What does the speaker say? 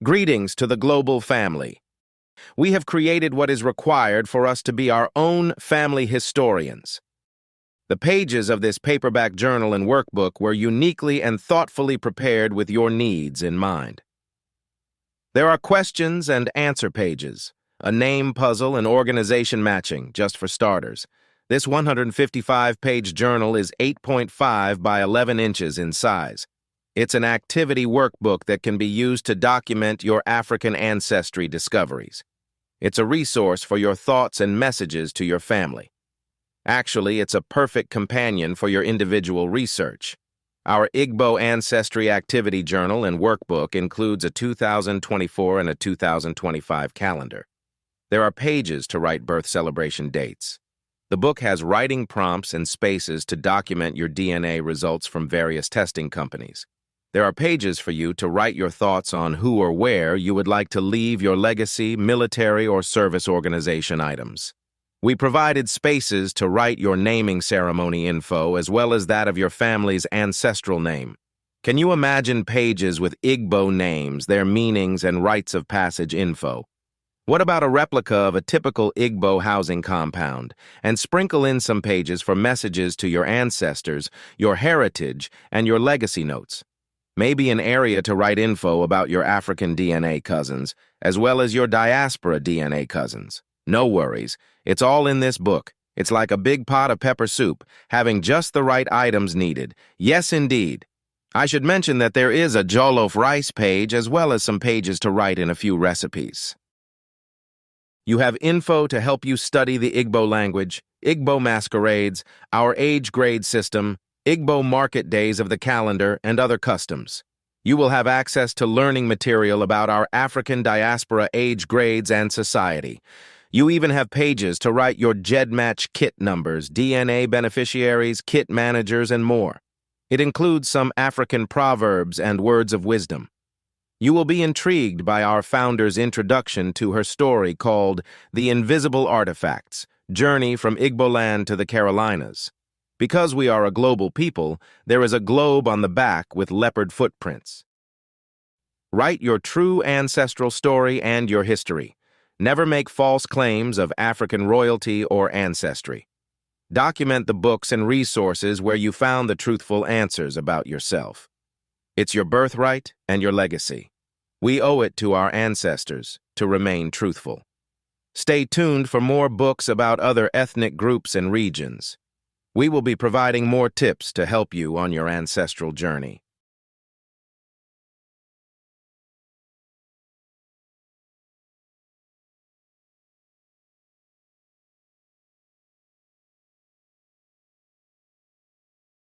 Greetings to the global family. We have created what is required for us to be our own family historians. The pages of this paperback journal and workbook were uniquely and thoughtfully prepared with your needs in mind. There are questions and answer pages, a name puzzle, and organization matching, just for starters. This 155-page journal is 8.5 by 11 inches in size. It's an activity workbook that can be used to document your African ancestry discoveries. It's a resource for your thoughts and messages to your family. Actually, it's a perfect companion for your individual research. Our Igbo Ancestry Activity Journal and Workbook includes a 2024 and a 2025 calendar. There are pages to write birth celebration dates. The book has writing prompts and spaces to document your DNA results from various testing companies. There are pages for you to write your thoughts on who or where you would like to leave your legacy, military, or service organization items. We provided spaces to write your naming ceremony info as well as that of your family's ancestral name. Can you imagine pages with Igbo names, their meanings, and rites of passage info? What about a replica of a typical Igbo housing compound, and sprinkle in some pages for messages to your ancestors, your heritage, and your legacy notes? Maybe an area to write info about your African DNA cousins, as well as your diaspora DNA cousins. No worries, it's all in this book. It's like a big pot of pepper soup, having just the right items needed. Yes, indeed. I should mention that there is a jollof rice page, as well as some pages to write in a few recipes. You have info to help you study the Igbo language, Igbo masquerades, our age grade system, Igbo market days of the calendar, and other customs. You will have access to learning material about our African diaspora age grades and society. You even have pages to write your GEDmatch kit numbers, DNA beneficiaries, kit managers, and more. It includes some African proverbs and words of wisdom. You will be intrigued by our founder's introduction to her story called The Invisible Artifacts, Journey from Igboland to the Carolinas. Because we are a global people, there is a globe on the back with leopard footprints. Write your true ancestral story and your history. Never make false claims of African royalty or ancestry. Document the books and resources where you found the truthful answers about yourself. It's your birthright and your legacy. We owe it to our ancestors to remain truthful. Stay tuned for more books about other ethnic groups and regions. We will be providing more tips to help you on your ancestral journey.